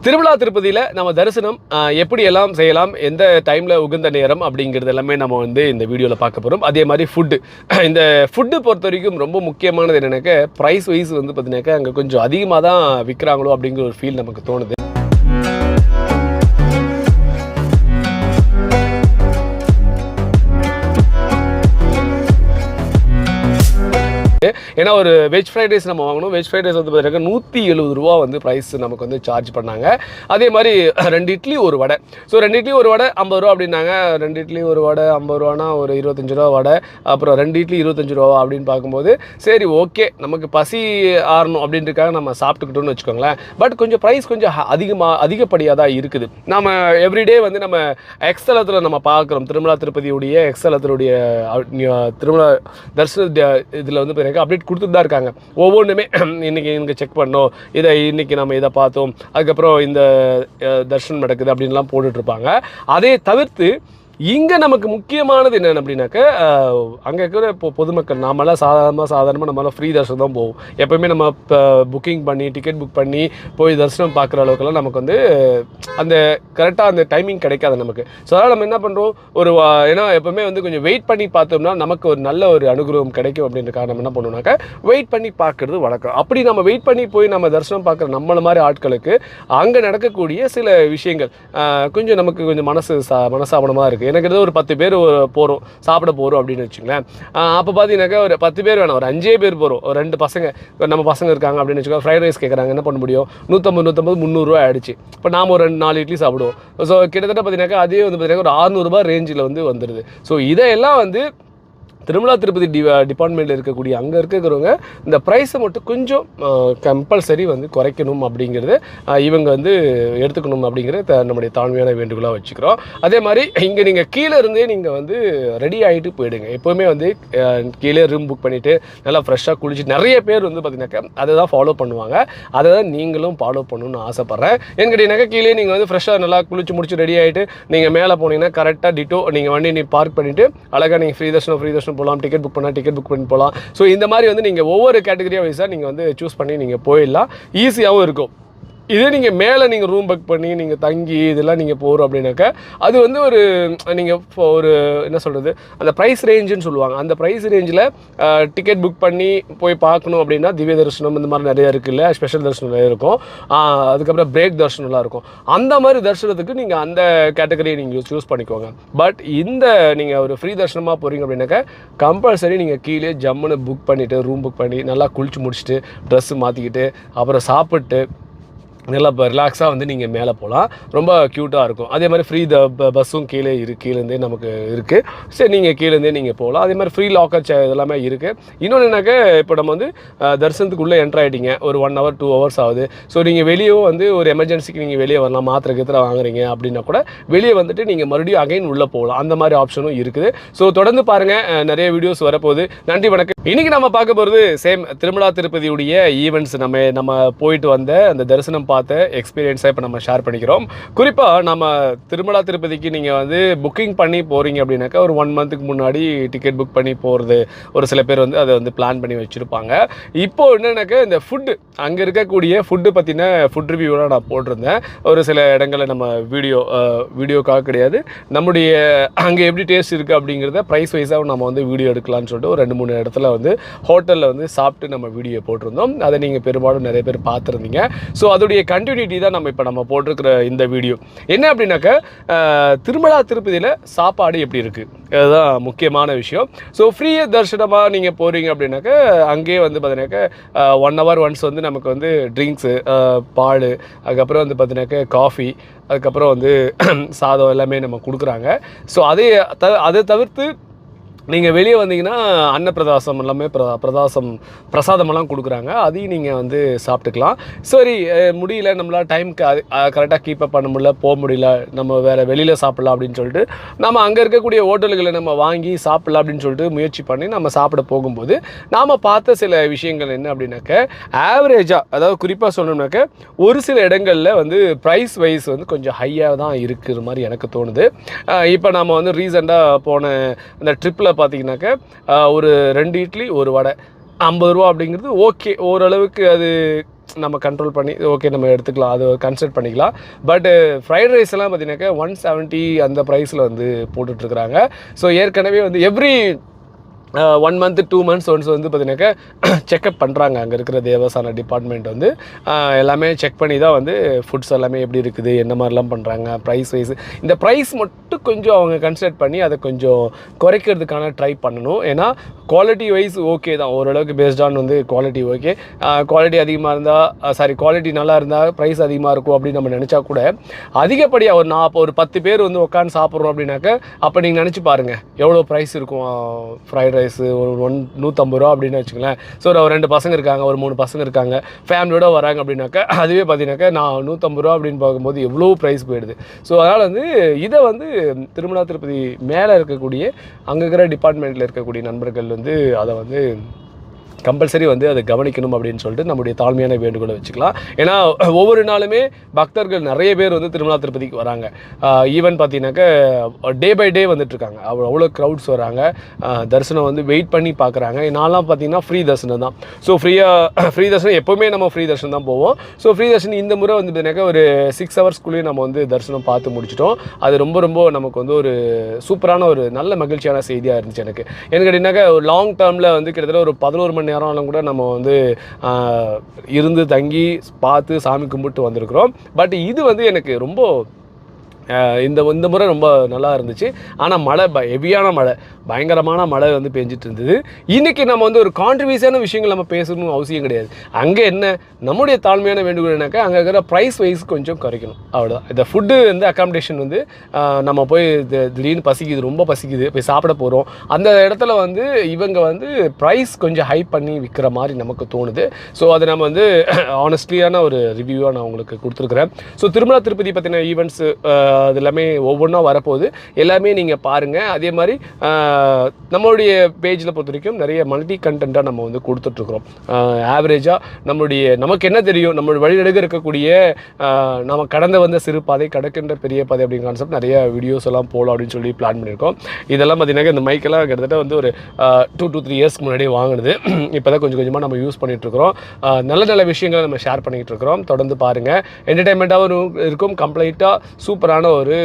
திருமலா திருப்பதியில் நம்ம தரிசனம் எப்படியெல்லாம் செய்யலாம், எந்த டைமில் உகந்த நேரம் அப்படிங்கிறது எல்லாமே நம்ம வந்து இந்த வீடியோவில் பார்க்க போகிறோம். அதே மாதிரி ஃபுட்டு, இந்த ஃபுட்டு பொறுத்த வரைக்கும் ரொம்ப முக்கியமானது என்னென்னாக்க ப்ரைஸ் வைஸ் வந்து பார்த்தீங்கன்னாக்கா அங்கே கொஞ்சம் அதிகமாக தான் விற்கிறாங்களோ அப்படிங்கிற ஒரு ஃபீல் நமக்கு தோணுது. ஏன்னா ஒரு வெஜ் ஃப்ரைட் ரைஸ் நம்ம வாங்கணும். வெஜ் ஃப்ரைட் ரைஸ் வந்து பார்த்தீங்கன்னா 170 ரூபா வந்து ப்ரைஸ் நமக்கு வந்து சார்ஜ் பண்ணாங்க. அதே மாதிரி 2 இட்லி ஒரு வடை. ஸோ 2 இட்லி ஒரு வடை 50 ரூபா அப்படின்னாங்க. 2 இட்லி ஒரு வடை 50 ரூபானா ஒரு 25 ரூபா வடை, அப்புறம் 2 இட்லி 25 ரூபா அப்படின்னு பார்க்கும்போது சரி ஓகே நமக்கு பசி ஆறணும் அப்படின்றதுக்காக நம்ம சாப்பிட்டுக்கிட்டோம்னு வச்சுக்கோங்களேன். பட் கொஞ்சம் ப்ரைஸ் கொஞ்சம் அதிகப்படியாக தான் இருக்குது. நம்ம எவ்ரிடே வந்து நம்ம எக்ஸ்தலத்தில் நம்ம பார்க்குறோம். திருமலா திருப்பதியுடைய எக்ஸ்தலத்தினுடைய திருமலா தரிசன இதில் வந்து அப்டேட் கொடுத்துட்டு தான் இருக்காங்க. ஒவ்வொன்றுமே இன்றைக்கி இங்கே செக் பண்ணோம், இன்றைக்கி நம்ம இதை பார்த்தோம், அதுக்கப்புறம் இந்த தர்ஷனம் நடக்குது அப்படின்லாம் போட்டுட்ருப்பாங்க. அதை தவிர்த்து இங்கே நமக்கு முக்கியமானது என்னென்னு அப்படின்னாக்க அங்கே இருக்கிற இப்போ பொதுமக்கள் நாமெல்லாம் சாதாரணமாக நம்மளால் ஃப்ரீ தரிசனம் தான் போவோம். எப்போயுமே நம்ம இப்போ புக்கிங் பண்ணி டிக்கெட் புக் பண்ணி போய் தரிசனம் பார்க்குற அளவுக்குலாம் நமக்கு வந்து அந்த கரெக்டாக அந்த டைமிங் கிடைக்காது நமக்கு. ஸோ அதனால் நம்ம என்ன பண்ணுறோம், ஏன்னா எப்போவுமே வந்து கொஞ்சம் வெயிட் பண்ணி பார்த்தோம்னா நமக்கு ஒரு நல்ல ஒரு அனுகிரகம் கிடைக்கும் அப்படின்றக்காக நம்ம என்ன பண்ணுவோம்னாக்கா வெயிட் பண்ணி பார்க்குறது வழக்கம். அப்படி நம்ம வெயிட் பண்ணி போய் நம்ம தரிசனம் பார்க்குற நம்மள மாதிரி ஆட்களுக்கு அங்கே நடக்கக்கூடிய சில விஷயங்கள் கொஞ்சம் நமக்கு கொஞ்சம் மனசாபனமாக இருக்குது. எனக்கு ஒரு 10 பேர் போகிறோம், சாப்பிட போகிறோம் அப்படின்னு வச்சுங்களேன். அப்போ பார்த்தீங்கன்னாக்கா ஒரு 10 பேர் வேணாம், ஒரு 5 பேர் போகிறோம். ஒரு 2 பசங்க நம்ம பசங்க இருக்காங்க அப்படின்னு வச்சுக்கோங்க. ஃப்ரைட் ரைஸ் கேட்குறாங்க, என்ன பண்ண முடியும், 150 300 ரூபா ஆயிடுச்சு. இப்போ நாம் ஒரு 4 இட்லி சாப்பிடுவோம். ஸோ கிட்டத்தட்ட பார்த்தீங்கன்னாக்கா அதே வந்து பார்த்தீங்கன்னா ஒரு 600 ரூபா ரேஞ்சில் வந்து வந்துடுது. ஸோ இதையெல்லாம் வந்து திருமலா திருப்பதி டிபார்ட்மெண்ட்டில் இருக்கக்கூடிய அங்கே இருக்கிறவங்க இந்த ப்ரைஸை மட்டும் கொஞ்சம் கம்பல்சரி வந்து குறைக்கணும் அப்படிங்கிறது இவங்க வந்து எடுத்துக்கணும் அப்படிங்கிறது நம்முடைய தாழ்மையான வேண்டுகோளாக வச்சுக்கிறோம். அதே மாதிரி இங்கே நீங்கள் கீழே இருந்தே நீங்கள் வந்து ரெடி ஆகிட்டு போயிடுங்க. எப்போவுமே வந்து கீழே ரூம் புக் பண்ணிவிட்டு நல்லா ஃப்ரெஷ்ஷாக குளிச்சுட்டு நிறைய பேர் வந்து பார்த்தீங்கன்னாக்கா அதை தான் ஃபாலோ பண்ணுவாங்க. அதை தான் நீங்களும் ஃபாலோ பண்ணணும்னு ஆசைப்பட்றேன். ஏன்னு கேட்டிங்கனாக்கா கீழே நீங்கள் வந்து ஃப்ரெஷ்ஷாக நல்லா குளிச்சு முடிச்சு ரெடி ஆகிட்டு நீங்கள் மேலே போனீங்கன்னா கரெக்டாக டிட்டோ நீங்கள் வண்டி பார்க் பண்ணிவிட்டு அழகாக நீங்கள் ஃப்ரீ தர்ஷனம் போகலாம், டிக்கெட் புக் பண்ணால் டிக்கெட் புக் பண்ணி போகலாம். ஸோ இந்த மாதிரி வந்து நீங்கள் ஒவ்வொரு கேட்டகரியாக வைஸாக நீங்கள் வந்து சூஸ் பண்ணி நீங்கள் போயிடலாம். ஈஸியாகவும் இருக்கும். இதே நீங்கள் மேலே நீங்கள் ரூம் புக் பண்ணி நீங்கள் தங்கி இதெல்லாம் நீங்கள் போகிறோம் அப்படின்னாக்கா அது வந்து ஒரு நீங்கள் ஒரு என்ன சொல்கிறது அந்த ப்ரைஸ் ரேஞ்சுன்னு சொல்லுவாங்க. அந்த ப்ரைஸ் ரேஞ்சில் டிக்கெட் புக் பண்ணி போய் பார்க்கணும் அப்படின்னா திவ்ய தரிசனம் இந்த மாதிரி நிறையா இருக்குல்ல, ஸ்பெஷல் தரிசனம் நிறைய இருக்கும். அதுக்கப்புறம் பிரேக் தரிசனம்லாம் இருக்கும். அந்த மாதிரி தரிசனத்துக்கு நீங்கள் அந்த கேட்டகரியை நீங்கள் சூஸ் பண்ணிக்கோங்க. பட் இந்த நீங்கள் ஒரு ஃப்ரீ தரிசனமாக போகிறீங்க அப்படின்னாக்கா கம்பல்சரி நீங்கள் கீழே ஜம்முன்னு புக் பண்ணிவிட்டு ரூம் புக் பண்ணி நல்லா குளிச்சு முடிச்சுட்டு ட்ரெஸ்ஸு மாற்றிக்கிட்டு அப்புறம் சாப்பிட்டு நல்லா ரிலாக்ஸாக வந்து நீங்கள் மேலே போகலாம். ரொம்ப க்யூட்டாக இருக்கும். அதே மாதிரி ஃப்ரீ பஸ்ஸும் கீழேருந்தே நமக்கு இருக்குது. சரி நீங்கள் கீழேருந்தே நீங்கள் போகலாம். அதே மாதிரி ஃப்ரீ லாக்கர் இதெல்லாமே இருக்குது. இன்னொன்று என்னக்கா இப்போ நம்ம வந்து தரிசனத்துக்குள்ளே என்ட்ரு ஆகிட்டீங்க, ஒரு 1 hour 2 hours ஆகுது. ஸோ நீங்கள் வெளியே வந்து ஒரு எமர்ஜென்சிக்கு நீங்கள் வெளியே வரலாம், மாத்திரை கத்திரை வாங்குறீங்க அப்படின்னா கூட வெளியே வந்துட்டு நீங்கள் மறுபடியும் அகைன் உள்ளே போகலாம். அந்த மாதிரி ஆப்ஷனும் இருக்குது. ஸோ தொடர்ந்து பாருங்கள், நிறைய வீடியோஸ் வரப்போகுது. நன்றி, வணக்கம். இன்றைக்கி நம்ம பார்க்க போகிறது சேம் திருமலா திருப்பதியுடைய ஈவெண்ட்ஸ். நம்ம போயிட்டு வந்த அந்த தரிசனம் பார்த்த எக்ஸ்பீரியன்ஸை இப்போ நம்ம ஷேர் பண்ணிக்கிறோம். குறிப்பாக நம்ம திருமலா திருப்பதிக்கு நீங்கள் வந்து புக்கிங் பண்ணி போகிறீங்க அப்படின்னாக்கா ஒரு 1 monthக்கு முன்னாடி டிக்கெட் புக் பண்ணி போகிறது ஒரு சில பேர் வந்து அதை வந்து பிளான் பண்ணி வச்சுருப்பாங்க. இப்போது என்னென்னாக்கா இந்த ஃபுட்டு அங்கே இருக்கக்கூடிய ஃபுட்டு பற்றின ஃபுட் ரிவ்யூலாம் நான் போட்டிருந்தேன். ஒரு சில இடங்களில் நம்ம வீடியோக்காக கிடையாது, நம்முடைய அங்கே எப்படி டேஸ்ட் இருக்குது அப்படிங்கிறத ப்ரைஸ் வைஸாக நம்ம வந்து வீடியோ எடுக்கலாம்னு சொல்லிட்டு ஒரு 2-3 இடத்துல வந்து ஹோட்டலில் வந்து சாப்பிட்டு நம்ம வீடியோ போட்டிருந்தோம். அதை நீங்கள் பெரும்பாலும் நிறைய பேர் பார்த்துருந்தீங்க. ஸோ அதோடைய கண்டினியூட்டி தான் நம்ம போட்டிருக்கிற இந்த வீடியோ. என்ன அப்படின்னாக்கா திருமலா திருப்பதியில் சாப்பாடு எப்படி இருக்குது, அதுதான் முக்கியமான விஷயம். ஸோ ஃப்ரீ தரிசனமாக நீங்கள் போகிறீங்க அப்படின்னாக்கா அங்கேயே வந்து பார்த்தீங்கன்னாக்கா 1 hour ஒன்ஸ் வந்து நமக்கு வந்து ட்ரிங்க்ஸு, பால், அதுக்கப்புறம் வந்து பார்த்தீங்கன்னாக்கா காஃபி, அதுக்கப்புறம் வந்து சாதம் எல்லாமே நம்ம கொடுக்குறாங்க. ஸோ அதை தவிர்த்து நீங்கள் வெளியே வந்தீங்கன்னா அன்னப்பிரதாசம் எல்லாமே பிரசாதமெல்லாம் கொடுக்குறாங்க. அதையும் நீங்கள் வந்து சாப்பிட்டுக்கலாம். சரி முடியல, நம்மளால் டைமுக்கு கரெக்டாக கீப்பப் பண்ண முடியல, போக முடியல, நம்ம வேறு வெளியில் சாப்பிட்லாம் அப்படின்னு சொல்லிட்டு நம்ம அங்கே இருக்கக்கூடிய ஹோட்டல்களை நம்ம வாங்கி சாப்பிட்லாம் அப்படின்னு சொல்லிட்டு முயற்சி பண்ணி நம்ம சாப்பிட போகும்போது நாம் பார்த்த சில விஷயங்கள் என்ன அப்படின்னாக்க ஆவரேஜாக, அதாவது குறிப்பாக சொல்லணும்னாக்க ஒரு சில இடங்களில் வந்து ப்ரைஸ் வைஸ் வந்து கொஞ்சம் ஹையாக தான் இருக்கிற மாதிரி எனக்கு தோணுது. இப்போ நம்ம வந்து ரீசெண்டாக போன அந்த ட்ரிப்பில் பார்த்தீங்கன்னாக்க ஒரு 2 இட்லி ஒரு வடை 50 ரூபா அப்படிங்கிறது ஓகே, ஓரளவுக்கு அது நம்ம கண்ட்ரோல் பண்ணி ஓகே நம்ம எடுத்துக்கலாம், அது கன்சிடர் பண்ணிக்கலாம். பட் ஃப்ரைட் ரைஸ் எல்லாம் பார்த்தீங்கன்னாக்கா 170 அந்த ப்ரைஸில் வந்து போட்டுட்ருக்குறாங்க. ஸோ ஏற்கனவே வந்து எவ்ரி 1 மந்த் 2 மந்த்ஸ் ஒன்ஸ் வந்து பார்த்தீங்கன்னாக்கா செக்அப் பண்ணுறாங்க. அங்கே இருக்கிற தேவசான டிபார்ட்மெண்ட் வந்து எல்லாமே செக் பண்ணி தான் வந்து ஃபுட்ஸ் எல்லாமே எப்படி இருக்குது, என்ன மாதிரிலாம் பண்ணுறாங்க, ப்ரைஸ் வைஸ். இந்த ப்ரைஸ் மட்டும் கொஞ்சம் அவங்க கன்சிடர் பண்ணி அதை கொஞ்சம் குறைக்கிறதுக்கான ட்ரை பண்ணணும். ஏன்னா குவாலிட்டி வைஸ் ஓகே தான், ஓரளவுக்கு பேஸ்ட் ஆன் வந்து குவாலிட்டி ஓகே. குவாலிட்டி அதிகமாக இருந்தால் குவாலிட்டி நல்லா இருந்தால் ப்ரைஸ் அதிகமாக இருக்கும் அப்படின்னு நம்ம நினச்சா கூட அதிகப்படியாக ஒரு 10 பேர் வந்து உட்காந்து சாப்பிட்றோம் அப்படின்னாக்கா அப்போ நீங்கள் நினச்சி பாருங்கள் எவ்வளோ ப்ரைஸ் இருக்கும். ஃப்ரைட் ரைஸு ஒரு 150 ரூபா அப்படின்னு வச்சுங்களேன். ஸோ ஒரு 2 பசங்க இருக்காங்க, ஒரு 3 பசங்க இருக்காங்க, ஃபேமிலியோடு வராங்க அப்படின்னாக்கா அதுவே பார்த்தீங்கன்னாக்கா நான் 150 ரூபா அப்படின்னு பார்க்கும்போது எவ்வளோ ப்ரைஸ் போயிடுது. ஸோ அதனால் வந்து இதை வந்து திருமலா திருப்பதி மேலே இருக்கக்கூடிய அங்கே இருக்கிற டிபார்ட்மெண்ட்டில் இருக்கக்கூடிய நண்பர்கள் வந்து அதை வந்து கம்பல்சரி வந்து அதை கவனிக்கணும் அப்படின்னு சொல்லிட்டு நம்முடைய தாழ்மையான வேண்டுகோளை வச்சுக்கலாம். ஏன்னா ஒவ்வொரு நாளுமே பக்தர்கள் நிறைய பேர் வந்து திருமலா திருப்பதிக்கு வராங்க. ஈவன் பார்த்தீங்கன்னாக்கா டே பை டே வந்துட்டுருக்காங்க. அவ்வளோ க்ரௌட்ஸ் வராங்க, தரிசனம் வந்து வெயிட் பண்ணி பார்க்குறாங்க. நான்லாம் பார்த்தீங்கன்னா ஃப்ரீ தரிசனம் தான். ஸோ ஃப்ரீ தரிசனம் எப்போவுமே நம்ம ஃப்ரீ தரிசனம் தான் போவோம். ஸோ ஃப்ரீ தரிசனம் இந்த முறை வந்து பார்த்தீங்கன்னாக்கா ஒரு 6 ஹவர்ஸ்க்குள்ளேயே நம்ம வந்து தரிசனம் பார்த்து முடிச்சிட்டோம். அது ரொம்ப ரொம்ப நமக்கு வந்து ஒரு சூப்பரான ஒரு நல்ல மகிழ்ச்சியான செய்தியாக இருந்துச்சு எனக்கு. கேட்டிங்கன்னாக்கா ஒரு லாங் டேர்மில் வந்து கிட்டத்தட்ட ஒரு 11 மணி நேரம் கூட நம்ம வந்து இருந்து தங்கி பார்த்து சாமி கும்பிட்டு வந்திருக்கிறோம். பட் இது வந்து எனக்கு ரொம்ப இந்த முறை ரொம்ப நல்லா இருந்துச்சு. ஆனால் மழை ஹெவியான மழை, பயங்கரமான மழை வந்து பெஞ்சிட்டு இருந்தது. இன்றைக்கி நம்ம வந்து ஒரு கான்ட்ரிபியூஷனான விஷயங்கள் நம்ம பேசணும்னு அவசியம் கிடையாது. அங்கே என்ன நம்முடைய தாழ்மையான வேண்டுகோள்னாக்கா அங்கே இருக்கிற ப்ரைஸ் வைஸ் கொஞ்சம் குறைக்கணும், அவ்வளோதான். இந்த ஃபுட்டு வந்து அக்காமடேஷன் வந்து நம்ம போய் திடீர்னு பசிக்குது, ரொம்ப பசிக்குது, போய் சாப்பிட போகிறோம், அந்த இடத்துல வந்து இவங்க வந்து ப்ரைஸ் கொஞ்சம் ஹை பண்ணி விற்கிற மாதிரி நமக்கு தோணுது. ஸோ அது நம்ம வந்து ஆனஸ்ட்லியான ஒரு ரிவ்யூவாக நான் உங்களுக்கு கொடுத்துருக்குறேன். ஸோ திருமலா திருப்பதி பற்றின ஈவெண்ட்ஸு அது எல்லாமே ஒவ்வொன்றா வரப்போகுது, எல்லாமே நீங்கள் பாருங்கள். அதே மாதிரி நம்மளுடைய பேஜில் பொறுத்த வரைக்கும் நிறைய மல்டி கண்டென்ட்டாக நம்ம வந்து கொடுத்துட்ருக்குறோம். ஆவரேஜாக நமக்கு என்ன தெரியும், நம்மளுடைய வழிநடுக இருக்கக்கூடிய நம்ம கடந்து வந்த சிறு பாதை, கடக்கின்ற பெரிய பாதை அப்படிங்கிற கான்செப்ட் நிறைய வீடியோஸ் எல்லாம் போகலாம் அப்படின்னு சொல்லி பிளான் பண்ணியிருக்கோம். இதெல்லாம் பார்த்தீங்கன்னா இந்த மைக்கெல்லாம் கிட்டத்தட்ட வந்து ஒரு 2 to 3 இயர்ஸ்க்கு முன்னாடியே வாங்கினது. இப்போ தான் கொஞ்சம் கொஞ்சமாக நம்ம யூஸ் பண்ணிகிட்ருக்கிறோம். நல்ல நல்ல விஷயங்களை நம்ம ஷேர் பண்ணிகிட்டு இருக்கிறோம். தொடர்ந்து பாருங்கள், என்டர்டைன்மெண்ட்டாகவும் இருக்கும், கம்ப்ளீட்டாக சூப்பரான ஒரு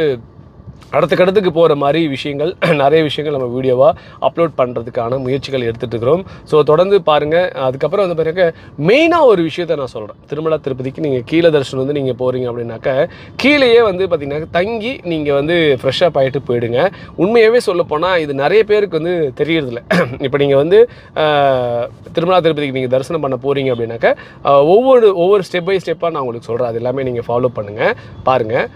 அடுத்தக்கடுத்துக்கு போகிற மாதிரி விஷயங்கள், நிறைய விஷயங்கள் நம்ம வீடியோவாக அப்லோட் பண்ணுறதுக்கான முயற்சிகள் எடுத்துகிட்டு இருக்கிறோம். ஸோ தொடர்ந்து பாருங்கள். அதுக்கப்புறம் வந்து பிறகு மெயினாக ஒரு விஷயத்தை நான் சொல்கிறேன். திருமலா திருப்பதிக்கு நீங்கள் கீழே தரிசனம் வந்து நீங்கள் போகிறீங்க அப்படின்னாக்கா கீழேயே வந்து பார்த்திங்கன்னா தங்கி நீங்கள் வந்து ஃப்ரெஷ்ஷப் ஆகிட்டு போயிடுங்க. உண்மையாகவே சொல்லப்போனால் இது நிறைய பேருக்கு வந்து தெரியறதில்ல. இப்போ நீங்கள் வந்து திருமலா திருப்பதிக்கு நீங்கள் தரிசனம் பண்ண போகிறீங்க அப்படின்னாக்கா ஒவ்வொரு ஸ்டெப் பை ஸ்டெப்பாக நான் உங்களுக்கு சொல்கிறேன். அது எல்லாமே நீங்கள் ஃபாலோ பண்ணுங்கள், பாருங்கள்.